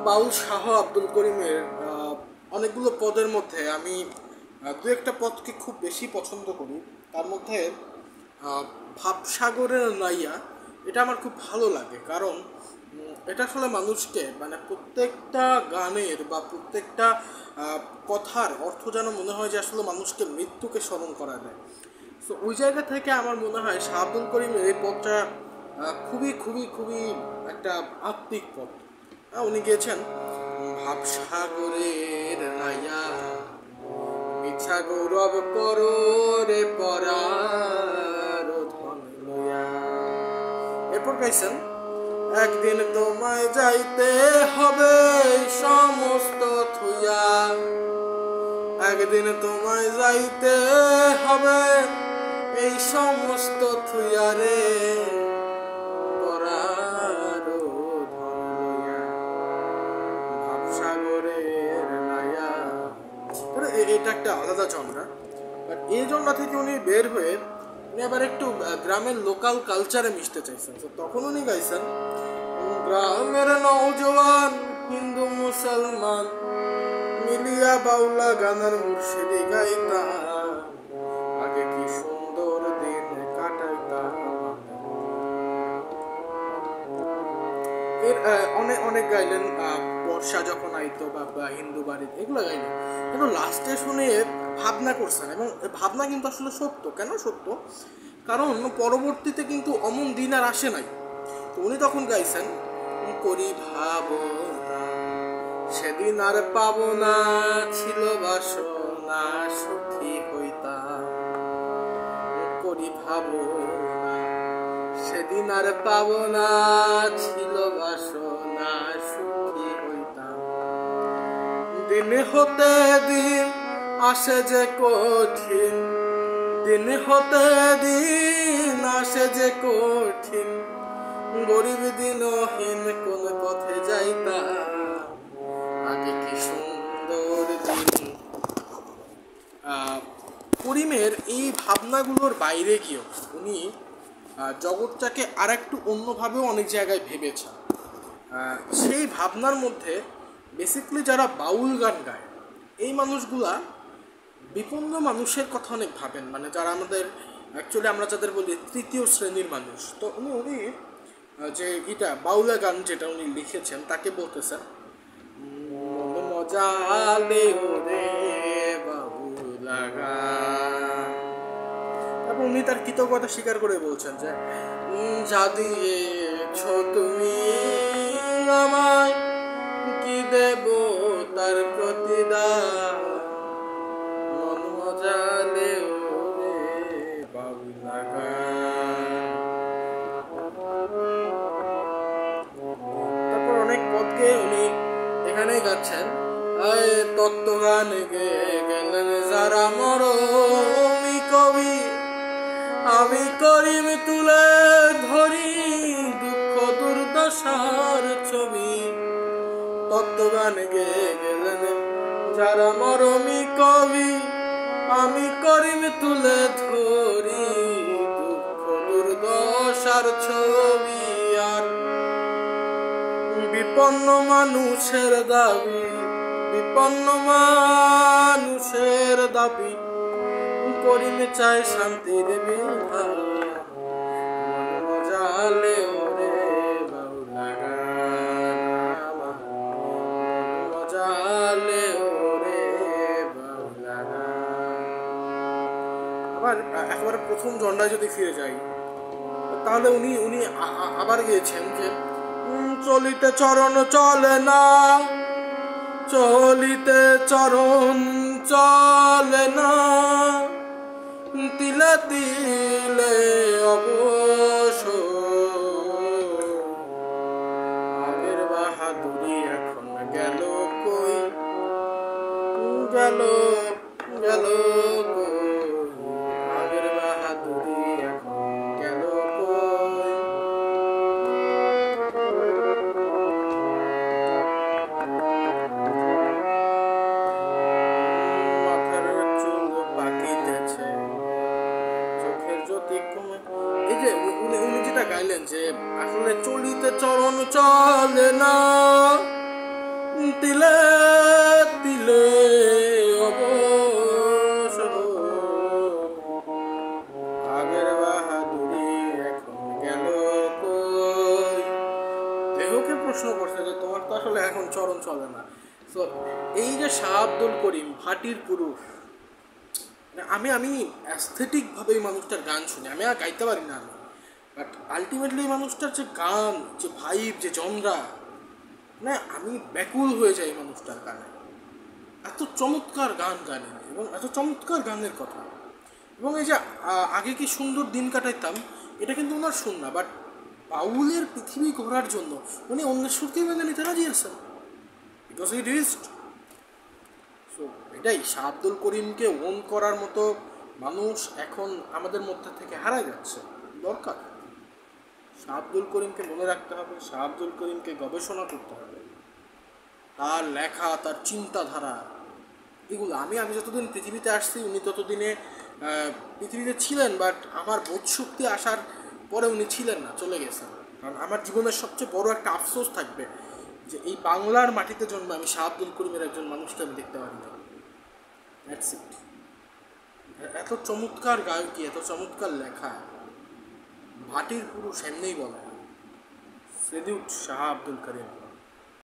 বাউল শাহ আব্দুল করিমের অনেকগুলো পদের মধ্যে আমি দু একটা পদকে খুব বেশি পছন্দ করি। তার মধ্যে ভাবসাগরের নাইয়া এটা আমার খুব ভালো লাগে, কারণ এটা আসলে মানুষকে মানে প্রত্যেকটা গানের বা প্রত্যেকটা কথার অর্থ যেন মনে হয় যে আসলে মানুষকে মৃত্যুকে স্মরণ করা দেয়। সো ওই জায়গা থেকে আমার মনে হয় শাহ আব্দুল করিমের এই পদটা খুবই খুবই খুবই একটা আত্মিক পদ। উনি গিয়েছেন ভাবসাগরের নাইয়া মিছা গৌরব করো রে পরার ধন লইয়া। এরপর গাইছেন একদিন তোমায় যাইতে হবে সমস্ত থুইয়া, একদিন তোমায় যাইতে হবে এই সমস্ত থুইয়া রে পরার ধন লইয়া ভাবসাগরের নাইয়া। এটা একটা আলাদা জনরা, বাট এই জনরা থেকে উনি বের হয়ে উনি আবার একটু গ্রামের লোকাল কালচারে মিশতে চাইছেন। তো তখন উনি গাইছেন গ্রামের নওজওয়ান হিন্দু মুসলমান মিলিয়া বাউলা গানের মুর্শিদি গাইতাম, আগে কি সুন্দর দিন কাটাইতাম। এর অনেক অনেক গাইলেন বর্ষা যখন আইতো বা হিন্দু বাড়ি, এগুলো গাইলেন, কিন্তু লাস্টে শুনে ভাবনা করছেন, এবং ভাবনা কিন্তু আসলে সত্য। কেন সত্য? কারণ পরবর্তীতে কিন্তু অমন দিন আর আসে নাই। তো উনি তখন গাইছেন করি ভাবনা সেদিন আর পাবো না, ছিল বাসনা সুখী হইতাম, করি ভাবনা সেদিন আর পাবো না, ছিল বাসনা সুখী হইতাম। দিন হতে দিন আসে যে কঠিন, দিন হতে দিন আসে যে কঠিন, গরিব দিনহীন কোন পথে যাইতাম, আগে কি সুন্দর দিন। করিমের এই ভাবনাগুলোর বাইরে গিয়েও উনি জগৎটাকে আর একটু অন্যভাবেও অনেক জায়গায় ভেবেছেন। সেই ভাবনার মধ্যে বেসিক্যালি যারা বাউল গান গায় এই মানুষগুলা বিপন্ন মানুষের কথা অনেক ভাবেন, মানে যারা আমাদের অ্যাকচুয়ালি আমরা যাদের বলি তৃতীয় শ্রেণীর মানুষ। তো উনি যে এটা বাউলা গান যেটা উনি লিখেছেন তাকে বলতেছেন মজা লে রে বাউলা গান। তারপর উনি তার কৃতজ্ঞতা স্বীকার করে বলছেন যে যা দিয়েছ তুমি আমায় কি দেব তার প্রতিদান, মন মজা লে রে বাউলা গান। তারপর অনেক পদকে উনি এখানেই গাচ্ছেন তত্ত্ব গান গেয়ে গেলেন যারা মরমি কবি, আমি করিম তুলে ধরি দুঃখ দুর্দশার ছবি। তত্ত্ব গান গেয়ে গেলেন যারা মরমি কবি, আমি করিম তুলে ধরি দুঃখ দুর্দশার ছবি। আর বিপন্ন মানুষের দাবি, বিপন্ন মানুষের দাবি, করিম চাই শান্তির বিধান, মন মজা লে রে বাউলা গান, মন মজা লে রে বাউলা গান। আবার একবার প্রথম জন্ডায় যদি ফিরে যাই তাহলে উনি উনি আবার গিয়েছেন যে চলিতে চরণ চলে না, চলিতে চরণ চলে না, তিলে তিলে অবসর, আগের বাহাদুরি এখন গেল কই, গেল গেল কই, আগের বাহাদুরি এখন গেল কই। মাথার চুল পাকিতেছে, চোখের জ্যোতি কমে। এই যে উনি যেটা গাইলেন যে আসলে চলিতে চরণ চলে না, তিলে তিলে অবসর, আগের বাহাদুরি এখন গেল কই। দেহকে প্রশ্ন করছে যে তোমার তো আসলে এখন চরণ চলে না। তো এই যে শাহ আব্দুল করিম ভাটির পুরুষ, আমি আমি অ্যাস্থেটিকভাবে এই মানুষটার গান শুনি, আমি আর গাইতে পারি না, বাট আলটিমেটলি এই মানুষটার যে গান, যে ভাইব, যে জনরা, না আমি ব্যাকুল হয়ে যাই এই মানুষটার গানে। এত চমৎকার গান গানেন এবং এত চমৎকার গানের কথা। এবং এই যে আগে কি সুন্দর দিন কাটাইতাম, এটা কিন্তু ওনার শুন না, বাট বাউলের পৃথিবী ঘোরার জন্য উনি অন্যের সুরকে মেনে নিতে রাজি আছেন, বিকজ হি রিস্ট। সো এটাই, শাহ আব্দুল করিমকে ওন করার মতো মানুষ এখন আমাদের মধ্যে থেকে হারায় যাচ্ছে। দরকার শাহ আব্দুল করিমকে মনে রাখতে হবে, শাহ আব্দুল করিমকে গবেষণা করতে হবে, তার লেখা, তার চিন্তাধারা, এগুলো আমি যতদিন পৃথিবীতে আসছি উনি ততদিনে পৃথিবীতে ছিলেন, বাট আমার বোধশক্তি আসার পরে উনি ছিলেন না, চলে গেছেন। কারণ আমার জীবনের সবচেয়ে বড় একটা আফসোস থাকবে যে এই বাংলার মাটিতে জন্মে আমি শাহ আব্দুল করিমের একজন মানুষকে আমি দেখতে পারি না। That's it. এত চমৎকার গায়কী, এত চমৎকার লেখা, ভাটির পুরুষ এমনিই বলা হয়। সেলিউট শাহ আব্দুল করিম।